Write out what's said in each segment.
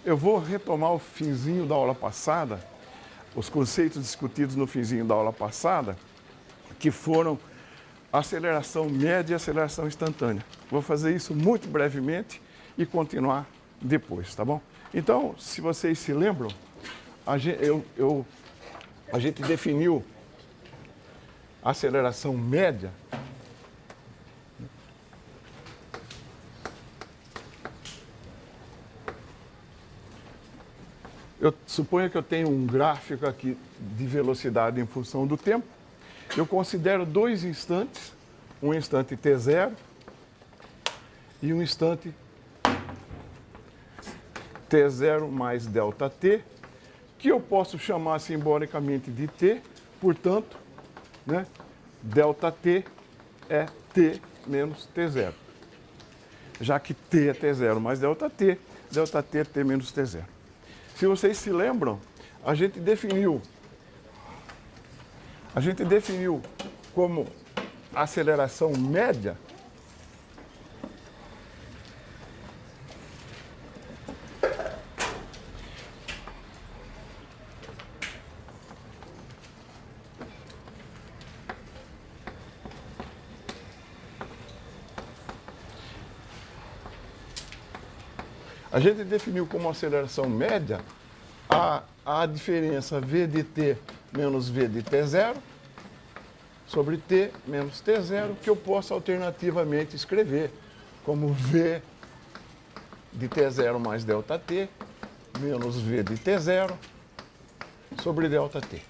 eu vou retomar o finzinho da aula passada, os conceitos discutidos no finzinho da aula passada, que foram aceleração média e aceleração instantânea. Vou fazer isso muito brevemente e continuar depois, tá bom? Então, se vocês se lembram, a gente definiu a aceleração média eu suponho que eu tenho um gráfico aqui de velocidade em função do tempo. Eu considero dois instantes, um instante t0 e um instante t0 mais delta t, que eu posso chamar simbolicamente de t, portanto, né, delta t é t menos t0. Já que t é t0 mais delta t é t menos t0. Se vocês se lembram, a gente definiu como aceleração média a diferença v de t menos v de t0 sobre t menos t0, que eu posso alternativamente escrever como v de t0 mais delta t menos v de t0 sobre delta t.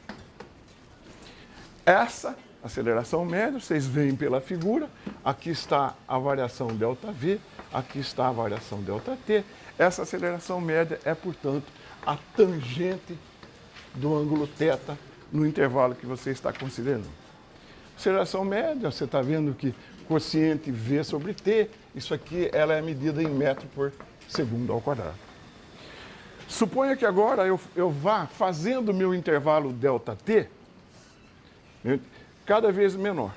Essa aceleração média, vocês veem pela figura, aqui está a variação ΔV, aqui está a variação ΔT. Essa aceleração média é, portanto, a tangente do ângulo θ no intervalo que você está considerando. Aceleração média, você está vendo que quociente V sobre T, isso aqui ela é medida em metro por segundo ao quadrado. Suponha que agora eu vá fazendo o meu intervalo ΔT cada vez menor.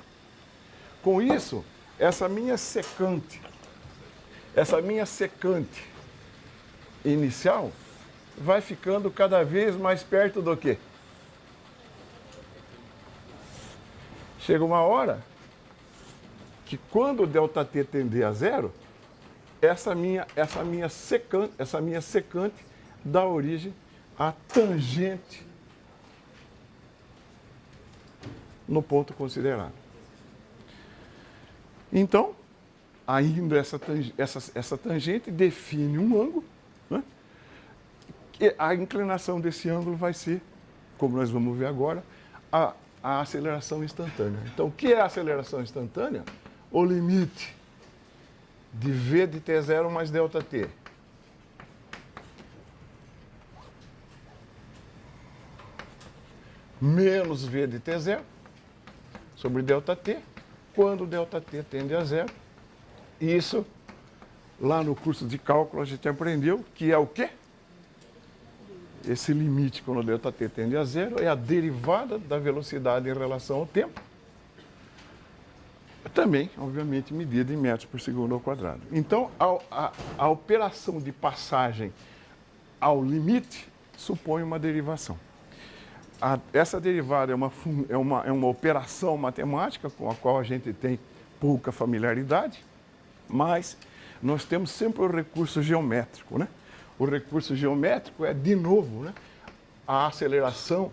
Com isso, essa minha secante inicial vai ficando cada vez mais perto do quê? Chega uma hora que quando o ΔT tender a zero, essa minha secante dá origem à tangente no ponto considerado. Então, ainda essa tangente define um ângulo, né? E a inclinação desse ângulo vai ser, como nós vamos ver agora, a aceleração instantânea. Então, o que é a aceleração instantânea? O limite de v de t0 mais ΔT menos v de t0 sobre ΔT, quando ΔT tende a zero. Isso, lá no curso de cálculo, a gente aprendeu que é o quê? Esse limite, quando ΔT tende a zero, é a derivada da velocidade em relação ao tempo. Também, obviamente, medida em metros por segundo ao quadrado. Então, a operação de passagem ao limite supõe uma derivação. Essa derivada é uma operação matemática com a qual a gente tem pouca familiaridade, mas nós temos sempre o recurso geométrico, né? O recurso geométrico é, de novo, né, a aceleração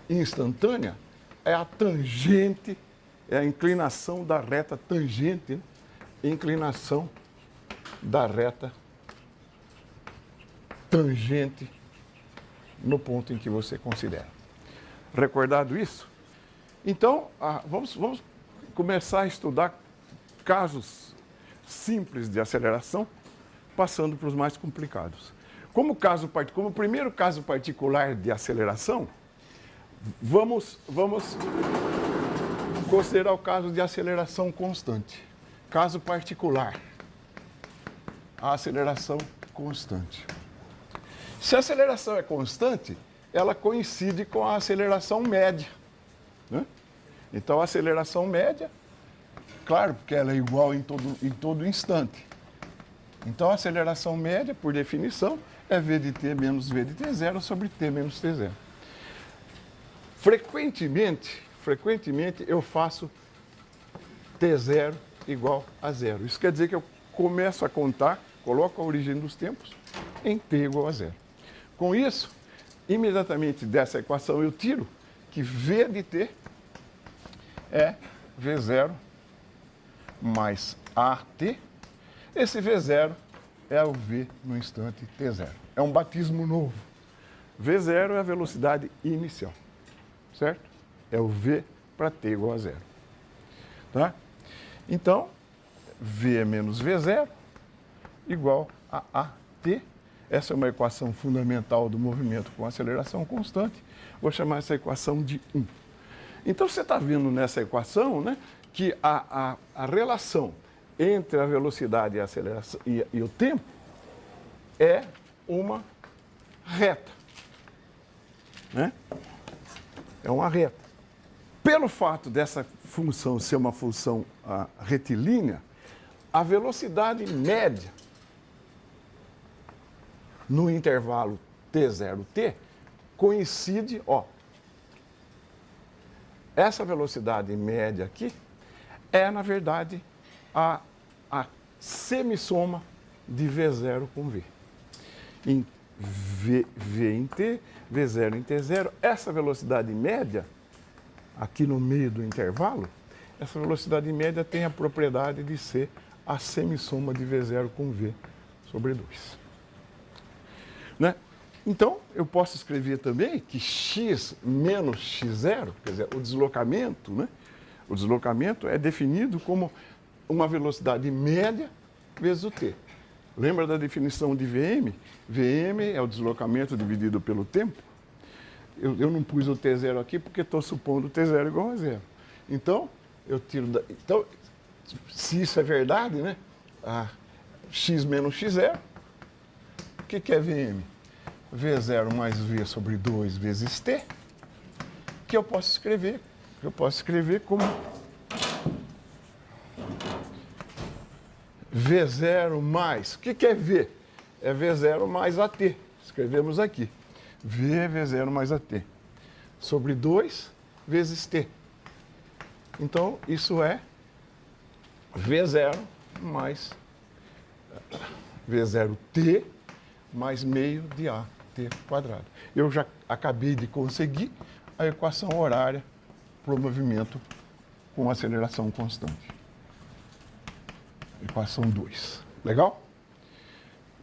instantânea é a tangente, é a inclinação da reta tangente, né? Inclinação da reta tangente no ponto em que você considera. Recordado isso? Então, vamos começar a estudar casos simples de aceleração, passando para os mais complicados. Como primeiro caso particular de aceleração, vamos considerar o caso de aceleração constante. Caso particular, a aceleração constante. Se a aceleração é constante, ela coincide com a aceleração média, né? Então, a aceleração média, claro, porque ela é igual em todo instante. Então, a aceleração média, por definição, é v de t menos v de t0 sobre t menos t0. Frequentemente eu faço t0 igual a zero. Isso quer dizer que eu começo a contar, coloco a origem dos tempos em t igual a zero. Com isso, imediatamente dessa equação eu tiro que v de t é v0 mais at. Esse v0 é o v no instante t0. É um batismo novo. v0 é a velocidade inicial, certo? É o v para t igual a zero. Tá? Então, v menos v0 igual a at. Essa é uma equação fundamental do movimento com aceleração constante. Vou chamar essa equação de 1. Então, você está vendo nessa equação, né, que a relação entre a velocidade e a aceleração e o tempo é uma reta. Né? É uma reta. Pelo fato dessa função ser uma função retilínea, a velocidade média no intervalo t0t coincide, essa velocidade média aqui é, na verdade, a semissoma de V0 com V. Em V em T, V0 em T0, essa velocidade média, aqui no meio do intervalo, essa velocidade média tem a propriedade de ser a semissoma de V0 com V sobre 2. Né? Então, eu posso escrever também que x menos x0, quer dizer, o deslocamento, né? O deslocamento é definido como uma velocidade média vezes o t. Lembra da definição de Vm? Vm é o deslocamento dividido pelo tempo. Eu não pus o t0 aqui porque estou supondo o t0 igual a zero. Então, eu tiro então, se isso é verdade, né? X menos x0, o que é Vm? V0 mais V sobre 2 vezes T, que eu posso escrever como V0 mais, o que é V? É V0 mais AT, escrevemos aqui, V0 mais AT, sobre 2 vezes T. Então, isso é V0 mais V0T mais meio de AT quadrado. Eu já acabei de conseguir a equação horária para o movimento com aceleração constante. Equação 2. Legal?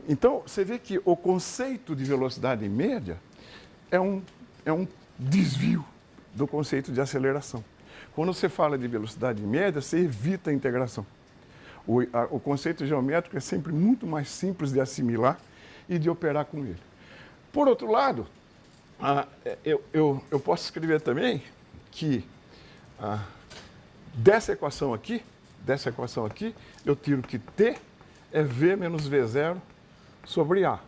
Então, você vê que o conceito de velocidade média é um desvio do conceito de aceleração. Quando você fala de velocidade média, você evita a integração. O conceito geométrico é sempre muito mais simples de assimilar e de operar com ele. Por outro lado, eu posso escrever também que dessa equação aqui, eu tiro que T é V menos V0 sobre A.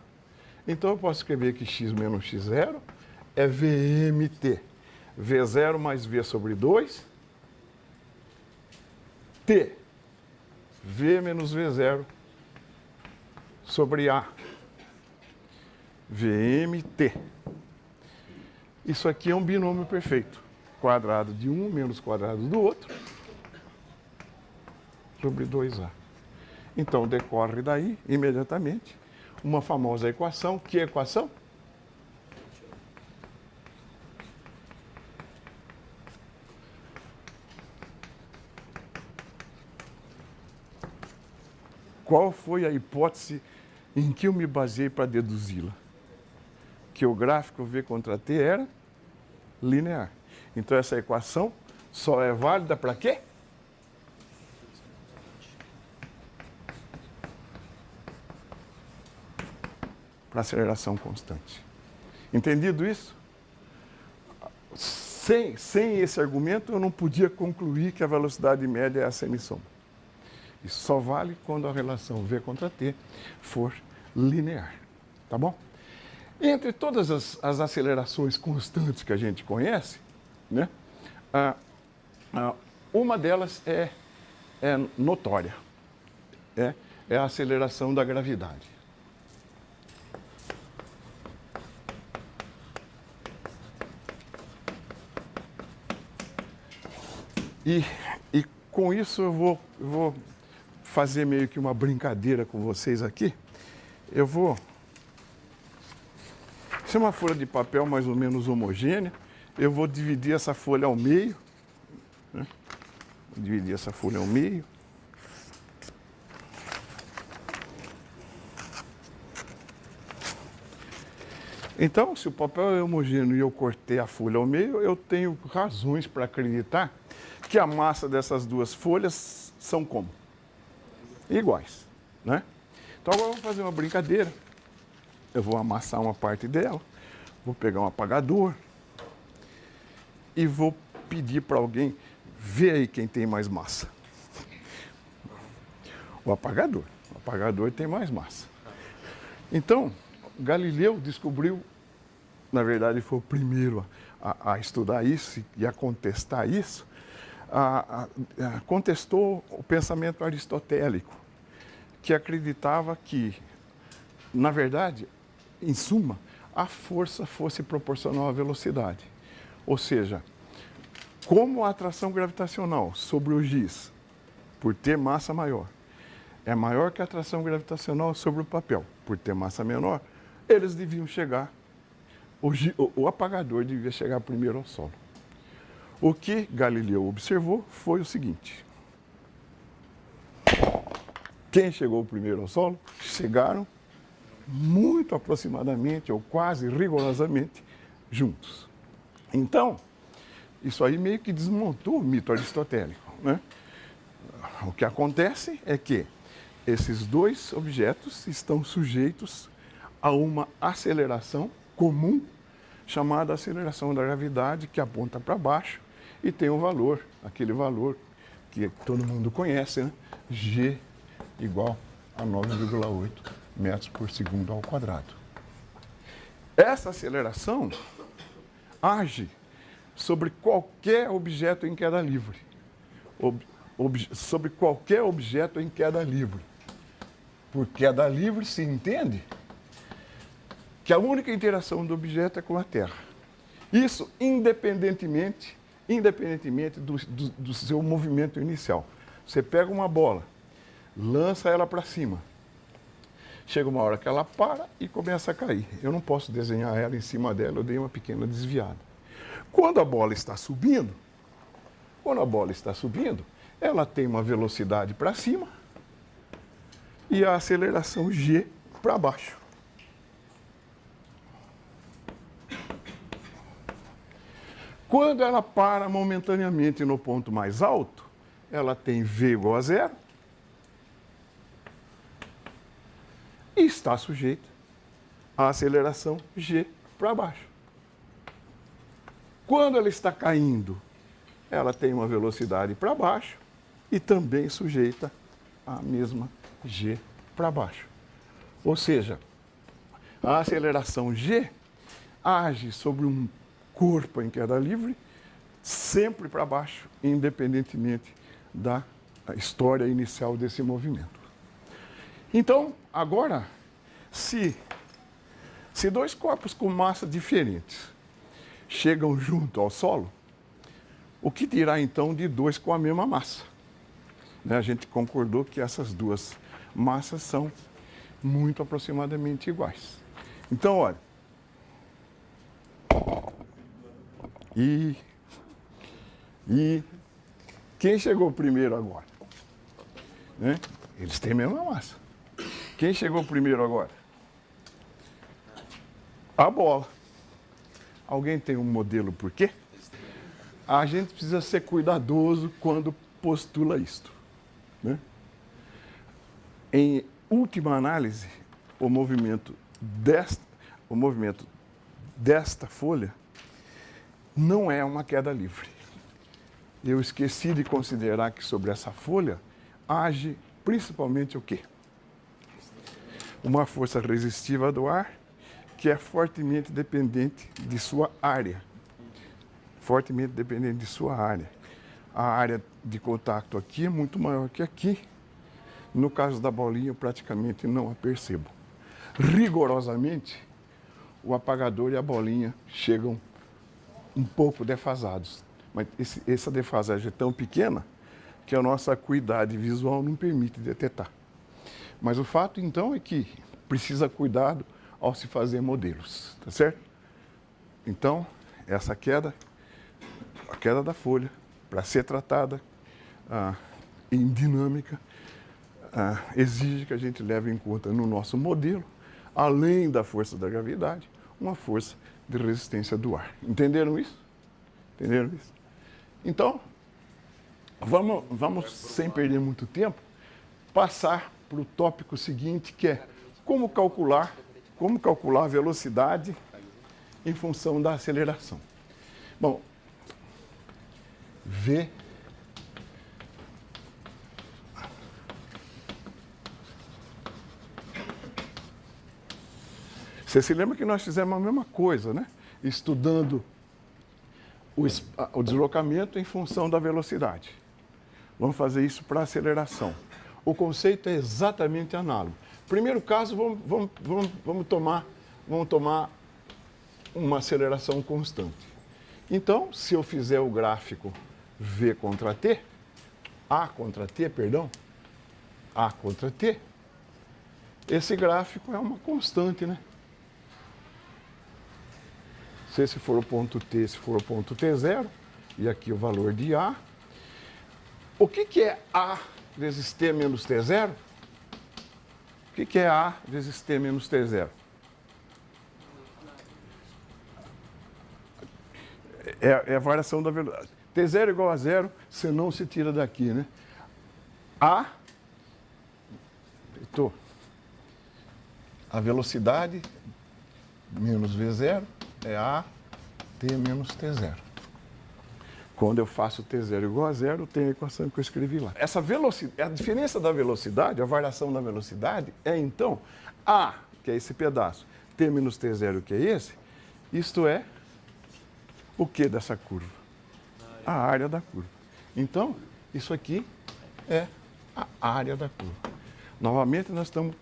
Então, eu posso escrever que x menos x0 é VMT. V0 mais V sobre 2, T, V menos V0 sobre A. VMT. Isso aqui é um binômio perfeito. Quadrado de um menos quadrado do outro sobre 2A. Então, decorre daí, imediatamente, uma famosa equação. Que equação? Qual foi a hipótese em que eu me baseei para deduzi-la? Que o gráfico V contra T era linear. Então, essa equação só é válida para quê? Para aceleração constante. Entendido isso? Sem esse argumento, eu não podia concluir que a velocidade média é a semissoma. Isso só vale quando a relação V contra T for linear. Tá bom? Entre todas as acelerações constantes que a gente conhece, né, uma delas é notória. É a aceleração da gravidade. E com isso eu vou fazer meio que uma brincadeira com vocês aqui. Isso é uma folha de papel mais ou menos homogênea. Eu vou dividir essa folha ao meio. Né? Vou dividir essa folha ao meio. Então, se o papel é homogêneo e eu cortei a folha ao meio, eu tenho razões para acreditar que a massa dessas duas folhas são como? Iguais, né? Então agora eu vou fazer uma brincadeira. Eu vou amassar uma parte dela, vou pegar um apagador e vou pedir para alguém ver aí quem tem mais massa. O apagador tem mais massa. Então, Galileu descobriu, na verdade foi o primeiro a estudar isso e a contestar isso, contestou o pensamento aristotélico, que acreditava que, na verdade, em suma, a força fosse proporcional à velocidade. Ou seja, como a atração gravitacional sobre o giz, por ter massa maior, é maior que a atração gravitacional sobre o papel, por ter massa menor, eles deviam chegar, o apagador devia chegar primeiro ao solo. O que Galileu observou foi o seguinte: quem chegou primeiro ao solo chegaram muito aproximadamente, ou quase rigorosamente, juntos. Então, isso aí meio que desmontou o mito aristotélico, né? O que acontece é que esses dois objetos estão sujeitos a uma aceleração comum, chamada aceleração da gravidade, que aponta para baixo e tem um valor, aquele valor que todo mundo conhece, né? G igual a 9,8 metros por segundo ao quadrado. Essa aceleração age sobre qualquer objeto em queda livre. Sobre qualquer objeto em queda livre. Por queda livre se entende que a única interação do objeto é com a Terra. Isso independentemente do seu movimento inicial. Você pega uma bola, lança ela para cima. Chega uma hora que ela para e começa a cair. Eu não posso desenhar ela em cima dela, eu dei uma pequena desviada. Quando a bola está subindo, ela tem uma velocidade para cima e a aceleração G para baixo. Quando ela para momentaneamente no ponto mais alto, ela tem V igual a zero e está sujeita à aceleração G para baixo. Quando ela está caindo, ela tem uma velocidade para baixo e também sujeita à mesma G para baixo. Ou seja, a aceleração G age sobre um corpo em queda livre sempre para baixo, independentemente da história inicial desse movimento. Então, agora, se dois corpos com massa diferentes chegam junto ao solo, o que dirá então de dois com a mesma massa? Né? A gente concordou que essas duas massas são muito aproximadamente iguais. Então, olha. E quem chegou primeiro agora? Né? Eles têm a mesma massa. Quem chegou primeiro agora? A bola. Alguém tem um modelo por quê? A gente precisa ser cuidadoso quando postula isto. Né? Em última análise, o movimento desta folha não é uma queda livre. Eu esqueci de considerar que sobre essa folha age principalmente o quê? Uma força resistiva do ar que é fortemente dependente de sua área. Fortemente dependente de sua área. A área de contato aqui é muito maior que aqui. No caso da bolinha, eu praticamente não a percebo. Rigorosamente, o apagador e a bolinha chegam um pouco defasados. Mas essa defasagem é tão pequena que a nossa acuidade visual não permite detectar. Mas o fato, então, é que precisa cuidado ao se fazer modelos, tá certo? Então, essa queda, a queda da folha, para ser tratada em dinâmica, exige que a gente leve em conta no nosso modelo, além da força da gravidade, uma força de resistência do ar. Entenderam isso? Entenderam isso? Então, vamos sem perder muito tempo, passar para o tópico seguinte, que é como calcular a velocidade em função da aceleração. Bom, V você se lembra que nós fizemos a mesma coisa, né? Estudando o deslocamento em função da velocidade. Vamos fazer isso para aceleração. O conceito é exatamente análogo. Primeiro caso, vamos tomar uma aceleração constante. Então, se eu fizer o gráfico V contra T, A contra T, esse gráfico é uma constante, né? Se esse for o ponto T, esse for o ponto T0, e aqui o valor de A. O que é A vezes T menos T0? O que é A vezes T menos T0? É a variação da velocidade. T0 igual a zero, você não se tira daqui, né? A velocidade menos V0 é A T menos T0. Quando eu faço T0 igual a zero, tem a equação que eu escrevi lá. Essa velocidade, a diferença da velocidade, a variação da velocidade, é então A, que é esse pedaço, T menos T0, que é esse, isto é o que dessa curva? A área da curva. Então, isso aqui é a área da curva. Novamente, nós estamos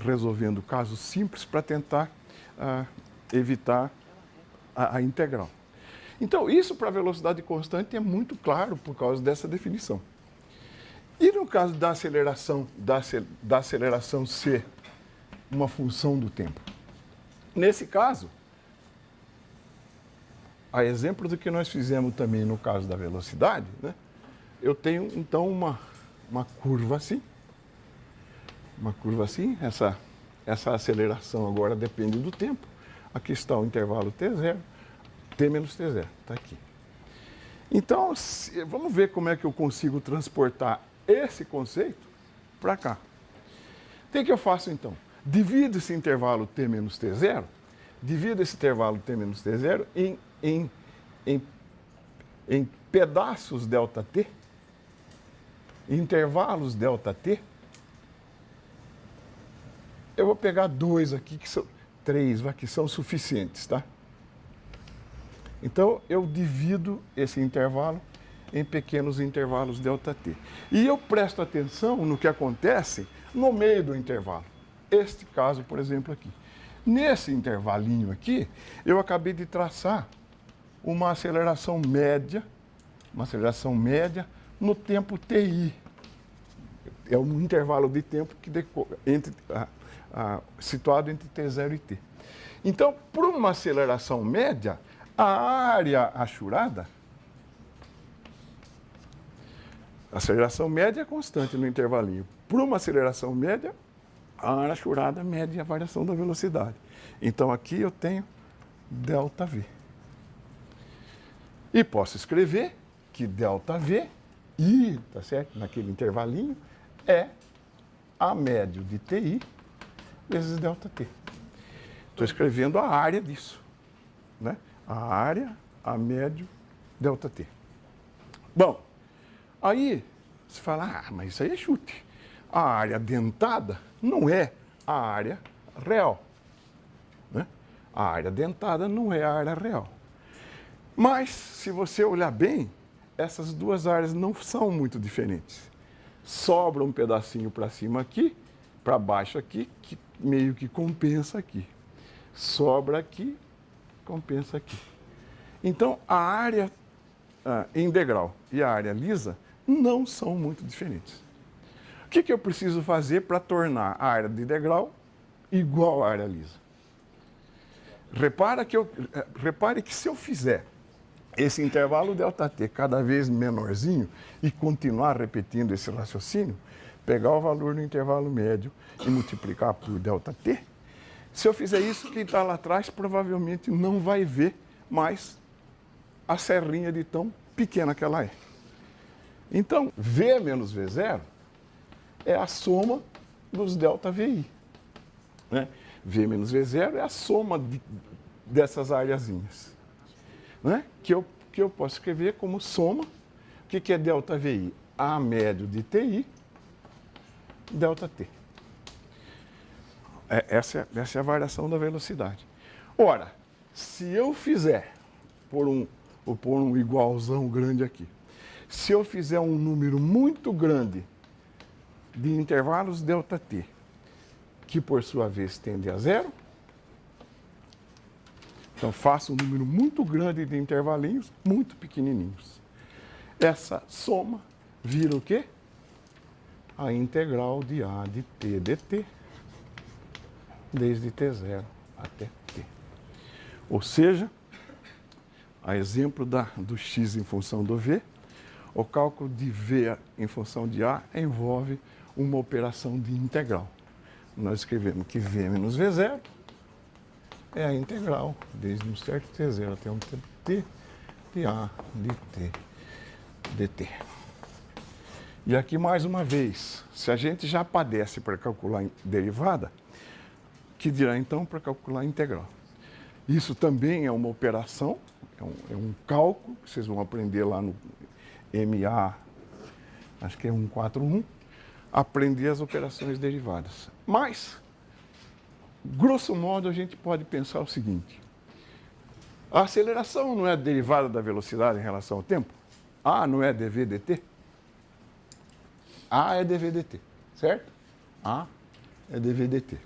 resolvendo casos simples para tentar evitar a integral. Então, isso para a velocidade constante é muito claro por causa dessa definição. E no caso da aceleração ser uma função do tempo? Nesse caso, a exemplo do que nós fizemos também no caso da velocidade, né, eu tenho então uma curva assim. Uma curva assim, essa aceleração agora depende do tempo. Aqui está o intervalo T0, T menos T0, está aqui. Então, vamos ver como é que eu consigo transportar esse conceito para cá. O que eu faço então? Divido esse intervalo T menos T0, divido esse intervalo T menos T0 em pedaços ΔT, intervalos ΔT. Eu vou pegar dois aqui, três que são suficientes, tá? Então, eu divido esse intervalo em pequenos intervalos ΔT. E eu presto atenção no que acontece no meio do intervalo. Este caso, por exemplo, aqui. Nesse intervalinho aqui, eu acabei de traçar uma aceleração média no tempo TI. É um intervalo de tempo que situado entre T0 e T. Então, por uma aceleração média, a área achurada, a aceleração média é constante no intervalinho. Por uma aceleração média, a área achurada mede a variação da velocidade. Então, aqui eu tenho ΔV. E posso escrever que ΔV, tá certo? Naquele intervalinho, é A médio de TI vezes ΔT. Estou escrevendo a área disso, né? A área, A médio, ΔT. Bom, aí você fala, mas isso aí é chute. A área dentada não é a área real, né? A área dentada não é a área real. Mas, se você olhar bem, essas duas áreas não são muito diferentes. Sobra um pedacinho para cima aqui, para baixo aqui, que meio que compensa aqui. Sobra aqui, compensa aqui. Então, a área em degrau e a área lisa não são muito diferentes. O que eu preciso fazer para tornar a área de degrau igual à área lisa? Repare que se eu fizer esse intervalo ΔT cada vez menorzinho e continuar repetindo esse raciocínio, pegar o valor do intervalo médio e multiplicar por ΔT, se eu fizer isso, quem está lá atrás provavelmente não vai ver mais a serrinha de tão pequena que ela é. Então, V menos V0 é a soma dos ΔVI. Né? V menos V0 é a soma dessas areazinhas. Né? Que eu posso escrever como soma. O que é ΔVI? A médio de TI, ΔT. Essa é a variação da velocidade. Ora, se eu fizer, vou pôr um igualzão grande aqui, se eu fizer um número muito grande de intervalos ΔT, que por sua vez tende a zero, então faço um número muito grande de intervalinhos, muito pequenininhos. Essa soma vira o quê? A integral de A de T dt, desde T0 até T. Ou seja, a exemplo do x em função do V, o cálculo de V em função de A envolve uma operação de integral. Nós escrevemos que V menos V0 é a integral desde um certo T0 até um tempo T de A de T dt. E aqui, mais uma vez, se a gente já padece para calcular derivada, que dirá então para calcular integral? Isso também é uma operação, é um cálculo, que vocês vão aprender lá no MA, acho que é 141, aprender as operações derivadas. Mas, grosso modo, a gente pode pensar o seguinte: a aceleração não é derivada da velocidade em relação ao tempo? A não é dv dt? A é dv dt, certo? A é dv dt.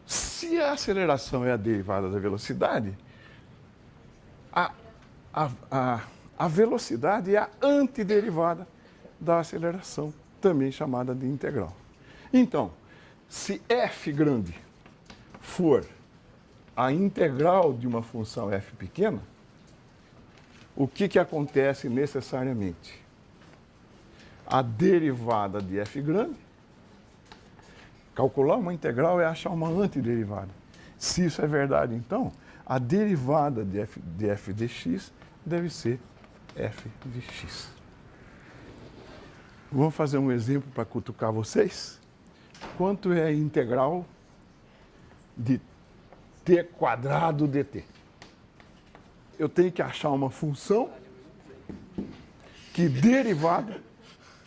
Se a aceleração é a derivada da velocidade, a velocidade é a antiderivada da aceleração, também chamada de integral. Então, se f grande for a integral de uma função f pequena, o que acontece necessariamente? A derivada de f grande, calcular uma integral é achar uma antiderivada. Se isso é verdade, então, a derivada de f de x deve ser f de x. Vamos fazer um exemplo para cutucar vocês? Quanto é a integral de t quadrado dt? Eu tenho que achar uma função que derivada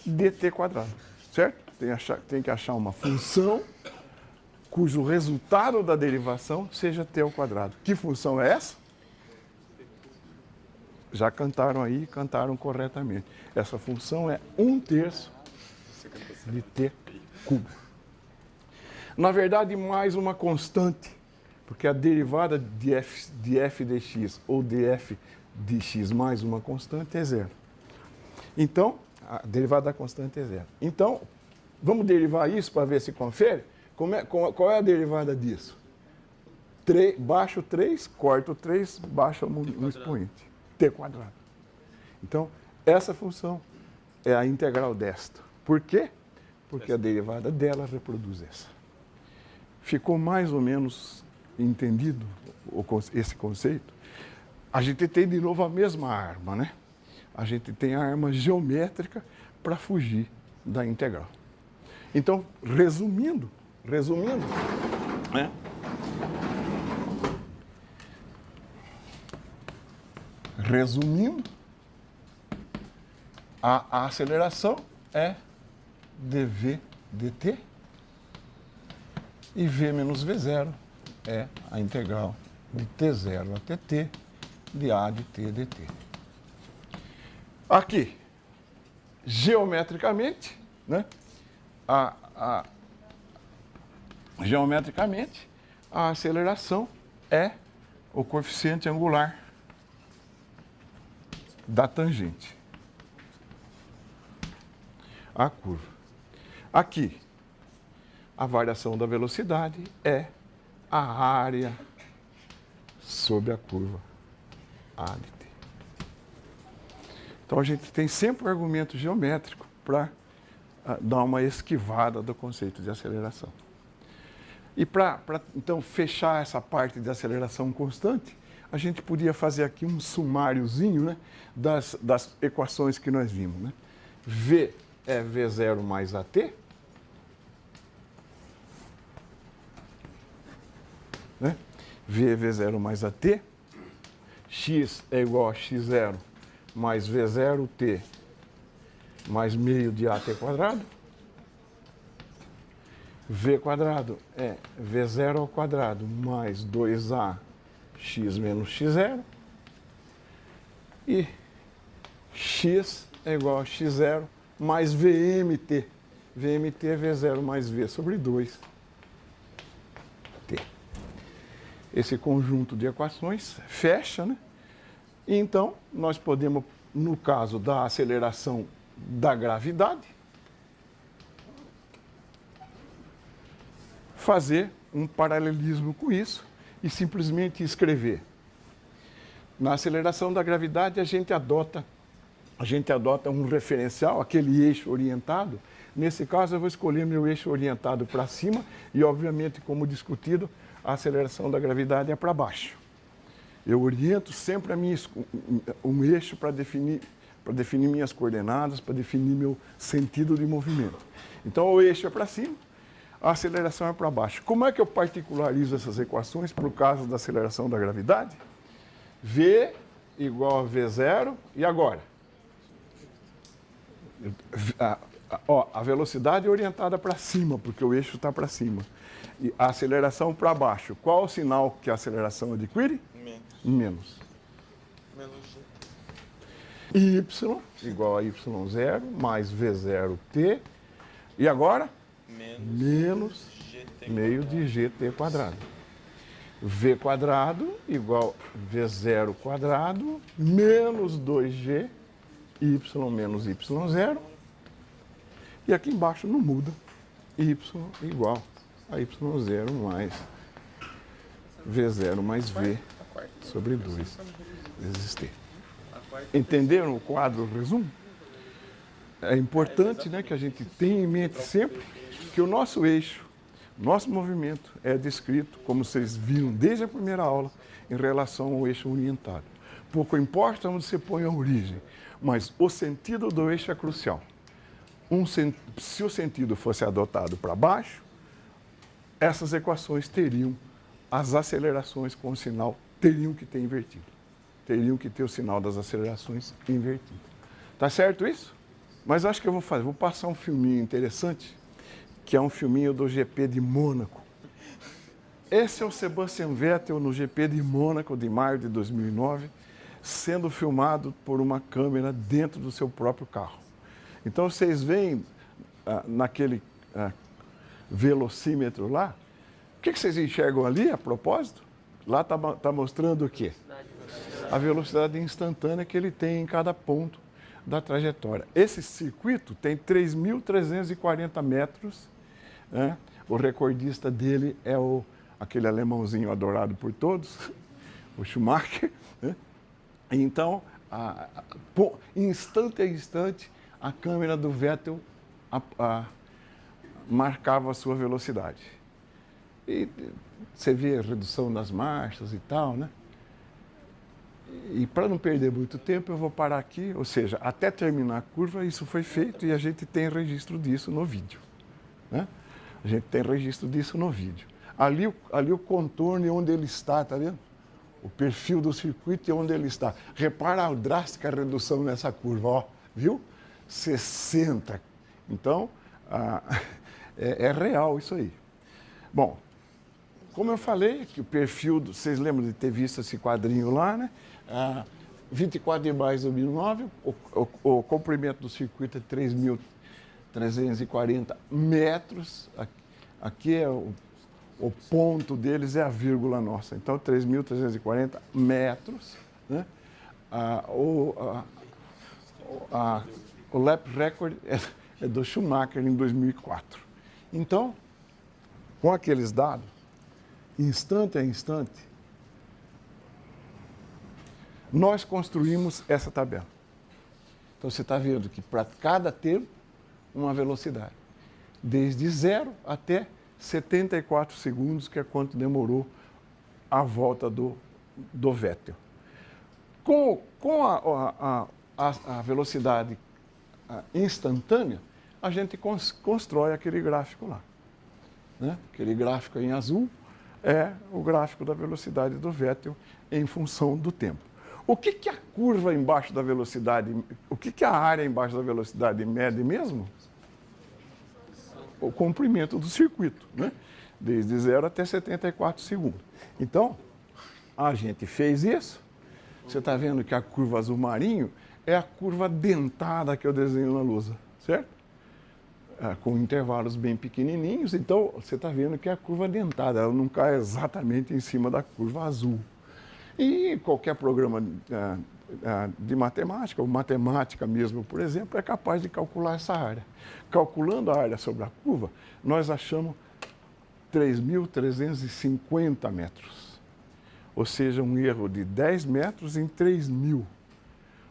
de t quadrado, certo? Tem que achar uma função cujo resultado da derivação seja t ao quadrado. Que função é essa? Já cantaram aí, cantaram corretamente. Essa função é 1/3 de t cubo. Na verdade, mais uma constante, porque a derivada de f de x ou de f de x mais uma constante é zero. Então, a derivada da constante é zero. Então, vamos derivar isso para ver se confere? Qual é a derivada disso? Baixo 3, corto 3, baixa um expoente. T quadrado. Então, essa função é a integral desta. Por quê? Porque a derivada dela reproduz essa. Ficou mais ou menos entendido esse conceito? A gente tem de novo a mesma arma, né? A gente tem a arma geométrica para fugir da integral. Então, resumindo, né? A aceleração é dv dt e v menos v0 é a integral de t0 até t de a de t dt. Aqui, geometricamente, né? Geometricamente, a aceleração é o coeficiente angular da tangente à curva. Aqui, a variação da velocidade é a área sobre a curva A de t. Então, a gente tem sempre um argumento geométrico para dar uma esquivada do conceito de aceleração. E para, então, fechar essa parte de aceleração constante, a gente podia fazer aqui um sumáriozinho, né, das equações que nós vimos. Né? V é V0 mais AT. Né? V é V0 mais AT. X é igual a X0 mais V0T mais meio de AT quadrado. V quadrado é V0 ao quadrado mais 2A x menos x0. E x é igual a x0 mais VMT. VMT é V0 mais V sobre 2T. Esse conjunto de equações fecha, né? E então, nós podemos, no caso da aceleração da gravidade, fazer um paralelismo com isso e simplesmente escrever. Na aceleração da gravidade, a gente adota um referencial, aquele eixo orientado. Nesse caso, eu vou escolher meu eixo orientado para cima e, obviamente, como discutido, a aceleração da gravidade é para baixo. Eu oriento sempre um eixo para definir minhas coordenadas, para definir meu sentido de movimento. Então, o eixo é para cima, a aceleração é para baixo. Como é que eu particularizo essas equações para o caso da aceleração da gravidade? V igual a V0, e agora? A velocidade é orientada para cima, porque o eixo está para cima. E a aceleração para baixo. Qual o sinal que a aceleração adquire? Menos. Menos g. Y igual a Y0 mais V0T. E agora? Menos meio de GT quadrado. V quadrado igual V0 quadrado menos 2G, Y menos Y0. E aqui embaixo não muda. Y igual a Y0 mais V0 mais V sobre 2 vezes T. Entenderam o quadro resumo? É importante, né, que a gente tenha em mente sempre que o nosso eixo, nosso movimento é descrito, como vocês viram desde a primeira aula, em relação ao eixo orientado. Pouco importa onde você põe a origem, mas o sentido do eixo é crucial. Se o sentido fosse adotado para baixo, essas equações teriam, as acelerações com o sinal teriam que ter invertido. Teriam que ter o sinal das acelerações invertido. Tá certo isso? Mas acho que eu vou passar um filminho interessante, que é um filminho do GP de Mônaco. Esse é o Sebastian Vettel no GP de Mônaco de maio de 2009, sendo filmado por uma câmera dentro do seu próprio carro. Então, vocês veem naquele velocímetro lá, o que vocês enxergam ali, a propósito? Lá está mostrando o quê? A velocidade instantânea que ele tem em cada ponto da trajetória. Esse circuito tem 3.340 metros. Né? O recordista dele é aquele alemãozinho adorado por todos, o Schumacher. Né? Então, instante a instante, a câmera do Vettel marcava a sua velocidade. E você vê a redução das marchas e tal, né? E para não perder muito tempo, eu vou parar aqui, ou seja, até terminar a curva, isso foi feito e a gente tem registro disso no vídeo. Né? A gente tem registro disso no vídeo. Ali o contorno e onde ele está, tá vendo? O perfil do circuito e onde ele está. Repara a drástica redução nessa curva, ó, viu? 60. Então, é real isso aí. Bom, como eu falei, que o perfil, vocês lembram de ter visto esse quadrinho lá, né? 24 de maio de 2009, o comprimento do circuito é 3.340 metros. Aqui é o ponto deles, é a vírgula nossa. Então, 3.340 metros. Né? o lap record é do Schumacher em 2004. Então, com aqueles dados, instante a instante, nós construímos essa tabela. Então, você está vendo que para cada tempo, uma velocidade. Desde 0 até 74 segundos, que é quanto demorou a volta do Vettel. Com a velocidade instantânea, a gente constrói aquele gráfico lá. Né? Aquele gráfico em azul é o gráfico da velocidade do Vettel em função do tempo. O que a curva embaixo da velocidade, o que a área embaixo da velocidade mede mesmo? O comprimento do circuito, né? Desde 0 até 74 segundos. Então, a gente fez isso. Você está vendo que a curva azul marinho é a curva dentada que eu desenho na lousa, certo? Com intervalos bem pequenininhos. Então, você está vendo que é a curva dentada, ela não cai exatamente em cima da curva azul. E qualquer programa de matemática, ou matemática mesmo, por exemplo, é capaz de calcular essa área. Calculando a área sobre a curva, nós achamos 3.350 metros. Ou seja, um erro de 10 metros em 3.000.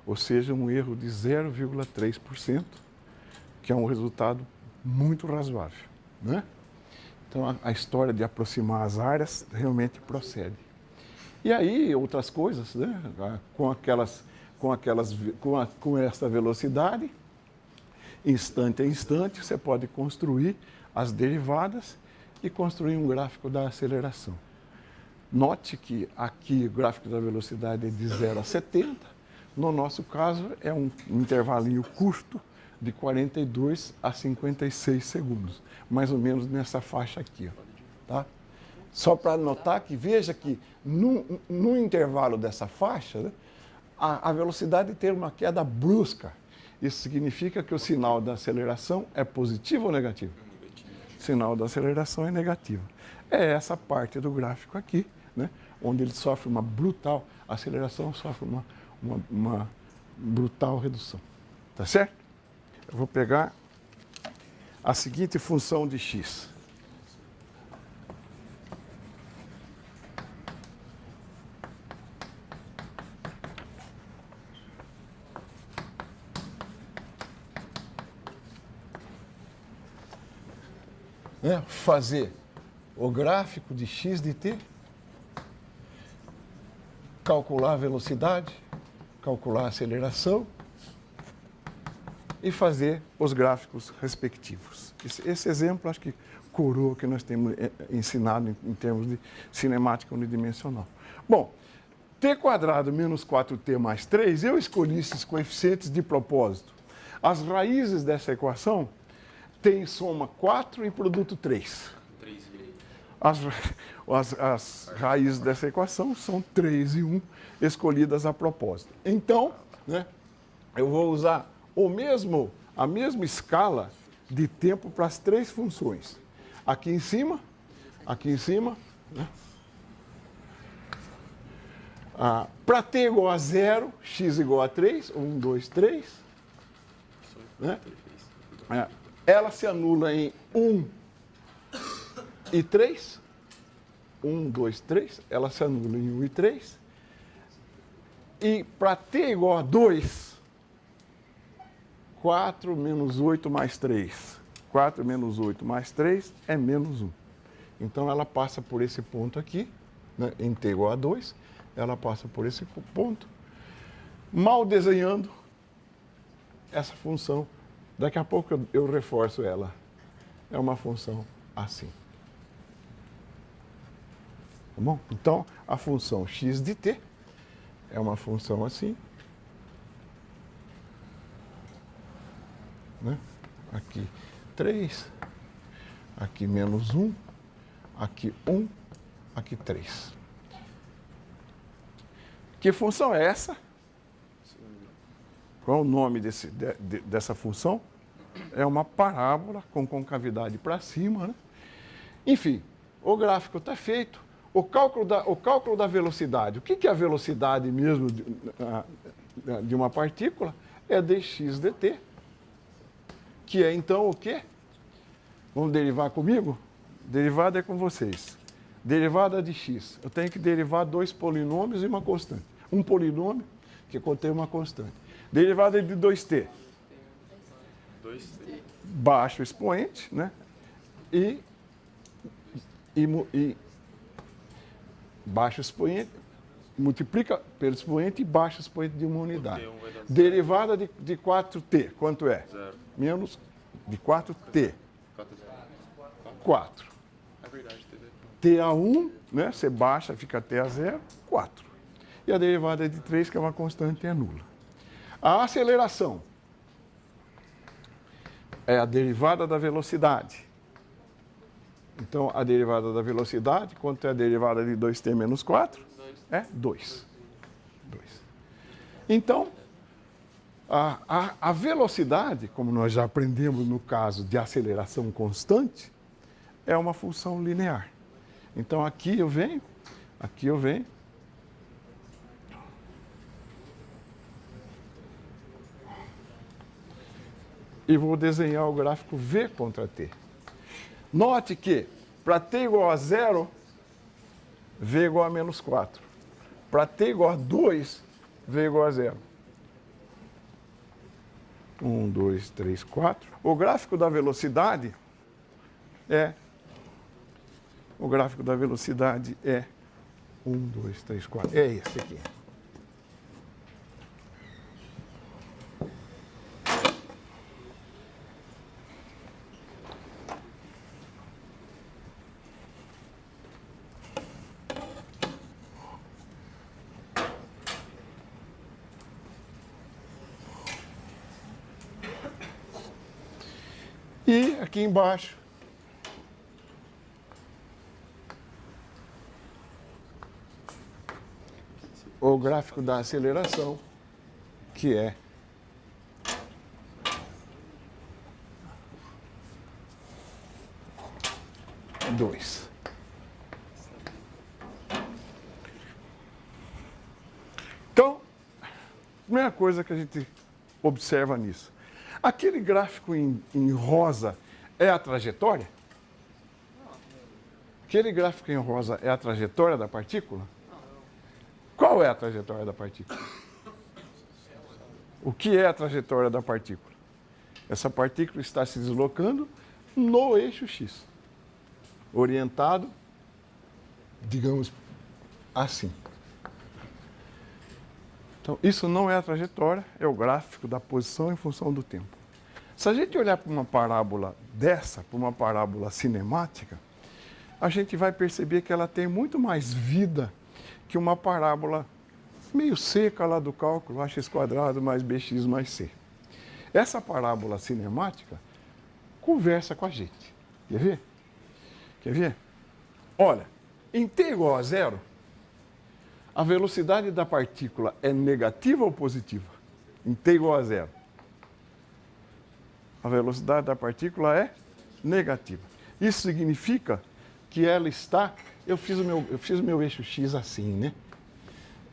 Ou seja, um erro de 0,3%, que é um resultado muito razoável, né? Então, a história de aproximar as áreas realmente procede. E aí, outras coisas, né? Com essa velocidade, instante a instante, você pode construir as derivadas e construir um gráfico da aceleração. Note que aqui o gráfico da velocidade é de 0 a 70. No nosso caso, é um intervalinho curto de 42 a 56 segundos. Mais ou menos nessa faixa aqui. Ó, tá? Só para notar que, veja que no intervalo dessa faixa, né, a velocidade tem uma queda brusca. Isso significa que o sinal da aceleração é positivo ou negativo? O sinal da aceleração é negativo. É essa parte do gráfico aqui, né, onde ele sofre uma brutal, a aceleração sofre uma brutal redução. Tá certo? Eu vou pegar a seguinte função de x. Fazer o gráfico de x de t, calcular a velocidade, calcular a aceleração e fazer os gráficos respectivos. Esse exemplo, acho que coroa o que nós temos ensinado em termos de cinemática unidimensional. Bom, t quadrado menos 4t mais 3, eu escolhi esses coeficientes de propósito. As raízes dessa equação têm soma 4 e produto 3. As raízes dessa equação são 3 e 1, escolhidas a propósito. Então, né, eu vou usar a mesma escala de tempo para as três funções. Aqui em cima, né? Para t igual a 0, x igual a 3, 1, 2, 3. Né? Ela se anula em 1 e 3. 1, 2, 3. Ela se anula em 1 e 3. E para t igual a 2, 4 menos 8 mais 3. 4 menos 8 mais 3 é menos 1. Então, ela passa por esse ponto aqui, né, em t igual a 2. Ela passa por esse ponto. Mal desenhando essa função, daqui a pouco eu reforço ela. É uma função assim. Tá bom? Então, a função x de t é uma função assim. Né? Aqui 3, aqui menos 1, aqui 1, aqui 3. Que função é essa? Qual é o nome dessa função? É uma parábola com concavidade para cima, né? Enfim, o gráfico está feito. O cálculo da velocidade. O que é a velocidade mesmo de uma partícula? é dx dt, que é então o quê? Vamos derivar comigo? Derivada é com vocês. Derivada de x. Eu tenho que derivar dois polinômios e uma constante. Um polinômio que contém uma constante. Derivada de 2t. 2t. Baixo expoente, né? E baixo expoente, multiplica pelo expoente e baixo expoente de uma unidade. Derivada de 4t, quanto é? 0. Menos de 4t. 4. É verdade, TV. T a 1, né? Você baixa, fica T a 0, 4. E a derivada de 3, que é uma constante, é nula. A aceleração é a derivada da velocidade. Então, a derivada da velocidade, quanto é a derivada de 2t menos 4? É 2. Então, a velocidade, como nós já aprendemos no caso de aceleração constante, é uma função linear. Então, aqui eu venho, e vou desenhar o gráfico V contra t. Note que, para t igual a 0, V igual a menos 4. Para t igual a 2, V igual a 0. 1, 2, 3, 4. O gráfico da velocidade é 1, 2, 3, 4. É esse aqui. E aqui embaixo, o gráfico da aceleração, que é dois. Então, a primeira coisa que a gente observa nisso. Aquele gráfico em rosa é a trajetória? Aquele gráfico em rosa é a trajetória da partícula? Qual é a trajetória da partícula? O que é a trajetória da partícula? Essa partícula está se deslocando no eixo x, orientado, digamos, assim. Então, isso não é a trajetória, é o gráfico da posição em função do tempo. Se a gente olhar para uma parábola dessa, para uma parábola cinemática, a gente vai perceber que ela tem muito mais vida que uma parábola meio seca lá do cálculo, ax quadrado mais bx mais c. Essa parábola cinemática conversa com a gente. Quer ver? Quer ver? Olha, em t igual a 0, a velocidade da partícula é negativa ou positiva? Em t igual a 0. A velocidade da partícula é negativa. Isso significa que ela está... Eu fiz o meu eixo x assim, né?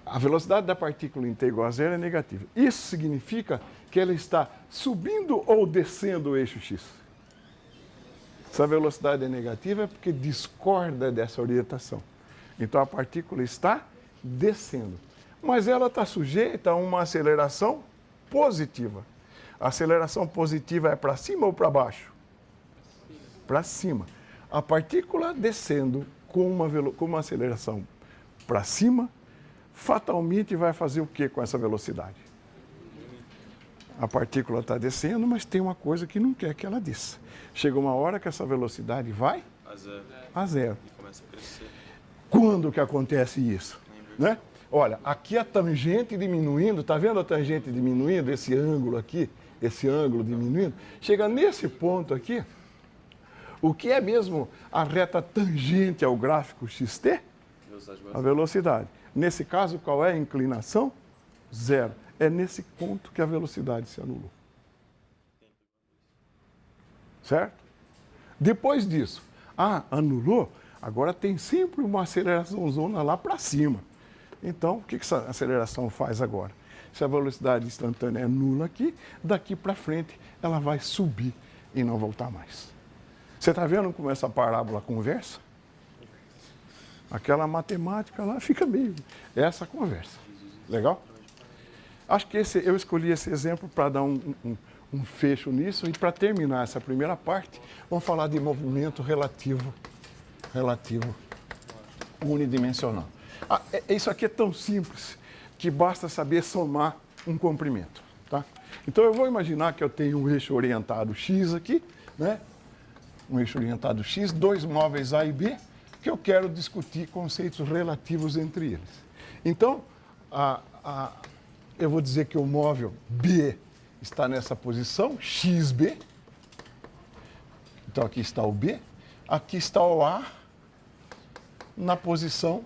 A velocidade da partícula em t igual a 0 é negativa. Isso significa que ela está subindo ou descendo o eixo x? Se a velocidade é negativa é porque discorda dessa orientação. Então a partícula está descendo. Mas ela está sujeita a uma aceleração positiva. A aceleração positiva é para cima ou para baixo? Para cima. A partícula descendo com uma aceleração para cima, fatalmente vai fazer o que com essa velocidade? A partícula está descendo, mas tem uma coisa que não quer que ela desça. Chega uma hora que essa velocidade vai a zero. E começa a crescer. Quando que acontece isso? Né? Olha, aqui a tangente diminuindo, está vendo a tangente diminuindo? Esse ângulo aqui, esse ângulo diminuindo. Chega nesse ponto aqui, o que é mesmo a reta tangente ao gráfico xt? A velocidade. Nesse caso, qual é a inclinação? Zero. É nesse ponto que a velocidade se anulou. Certo? Depois disso, anulou, agora tem sempre uma aceleração zona lá para cima. Então, o que essa aceleração faz agora? Se a velocidade instantânea é nula aqui, daqui para frente ela vai subir e não voltar mais. Você está vendo como essa parábola conversa? Aquela matemática lá fica meio... Essa conversa. Legal? Acho que eu escolhi esse exemplo para dar um fecho nisso. E para terminar essa primeira parte, vamos falar de movimento relativo unidimensional. Isso aqui é tão simples que basta saber somar um comprimento. Tá? Então eu vou imaginar que eu tenho um eixo orientado X aqui, né? Um eixo orientado X, dois móveis A e B, que eu quero discutir conceitos relativos entre eles. Então, eu vou dizer que o móvel B está nessa posição, XB. Então aqui está o B, aqui está o A, na posição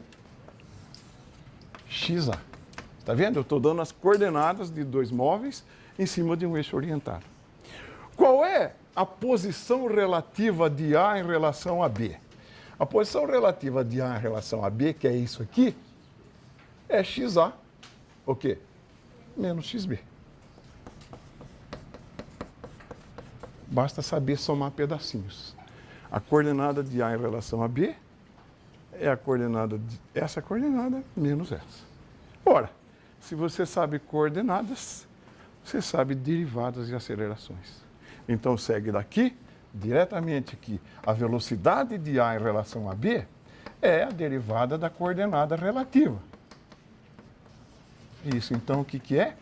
XA. Está vendo? Eu estou dando as coordenadas de dois móveis em cima de um eixo orientado. Qual é a posição relativa de A em relação a B? A posição relativa de A em relação a B, que é isso aqui, é XA, o quê? Menos XB. Basta saber somar pedacinhos. A coordenada de A em relação a B é a coordenada de essa coordenada menos essa. Ora, se você sabe coordenadas, você sabe derivadas e acelerações. Então segue daqui, diretamente aqui, a velocidade de A em relação a B é a derivada da coordenada relativa. Isso, então, o que é?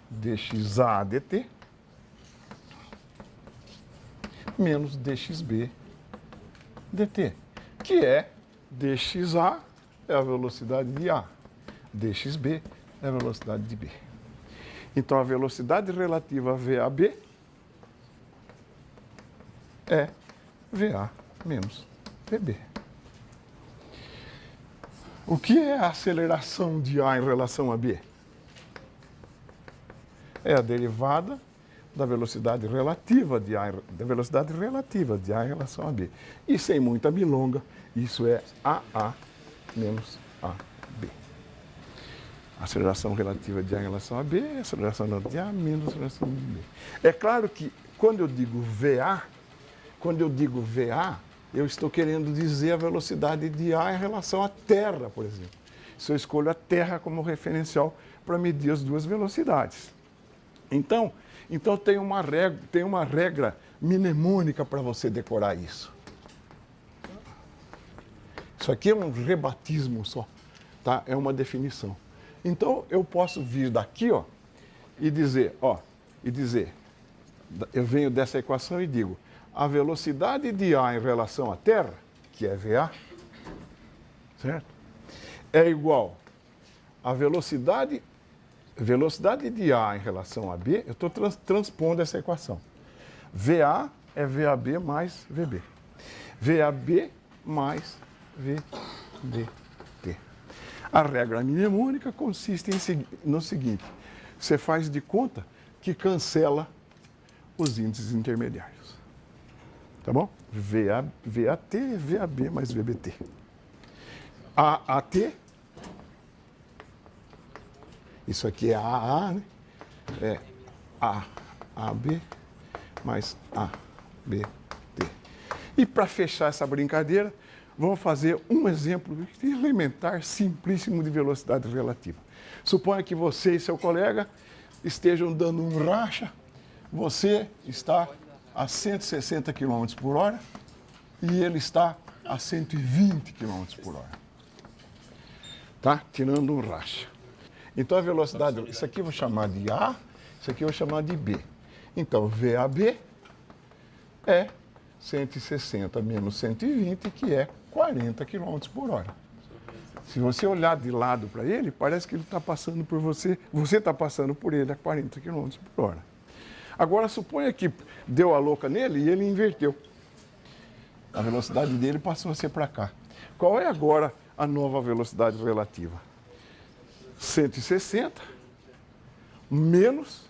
dxa dt menos dxb dt, que é dxa é a velocidade de A, dxb é a velocidade de B. Então, a velocidade relativa a VAB é VA menos VB. O que é a aceleração de A em relação a B? É a derivada da velocidade relativa de A em relação a B. E sem muita milonga, isso é AA menos AB. A aceleração relativa de A em relação a B é a aceleração relativa de A menos a aceleração de B. É claro que quando eu digo VA, eu estou querendo dizer a velocidade de A em relação à Terra, por exemplo. Se eu escolho a Terra como referencial para medir as duas velocidades. Então tem uma regra mnemônica para você decorar isso. Isso aqui é um rebatismo só, tá? É uma definição. Então eu posso vir daqui, ó, e dizer, eu venho dessa equação e digo, a velocidade de A em relação à Terra, que é VA, certo? É igual a velocidade de A em relação a B, eu estou transpondo essa equação. VA é VAB mais VB. VAB mais VBT. A regra mnemônica consiste no seguinte, você faz de conta que cancela os índices intermediários. Tá bom? VAT é VAB mais VBT. AAT, isso aqui é AA, né? É AAB mais ABT. E para fechar essa brincadeira, vamos fazer um exemplo elementar, simplíssimo de velocidade relativa. Suponha que você e seu colega estejam dando um racha, você está a 160 km por hora e ele está a 120 km por hora. Tá? Tirando um racha. Então a velocidade, isso aqui eu vou chamar de A, isso aqui eu vou chamar de B. Então VAB é 160 menos 120, que é 40 km por hora. Se você olhar de lado para ele, parece que ele está passando por você está passando por ele a 40 km por hora. Agora, suponha que deu a louca nele e ele inverteu. A velocidade dele passou a ser para cá. Qual é agora a nova velocidade relativa? 160 menos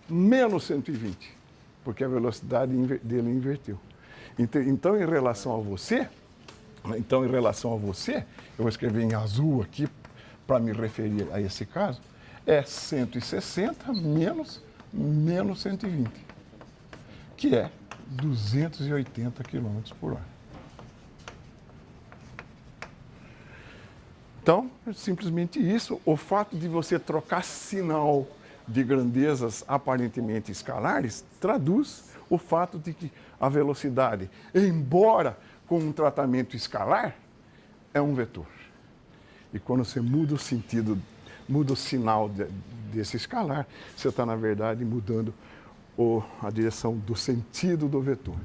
120, porque a velocidade dele inverteu. Então, em relação a você, eu vou escrever em azul aqui para me referir a esse caso, é 160 menos 120, que é 280 km por hora. Então, simplesmente isso, o fato de você trocar sinal de grandezas aparentemente escalares, traduz o fato de que a velocidade, embora com um tratamento escalar, é um vetor. E quando você muda o sentido, muda o sinal desse escalar, você está, na verdade, mudando a direção do sentido do vetor.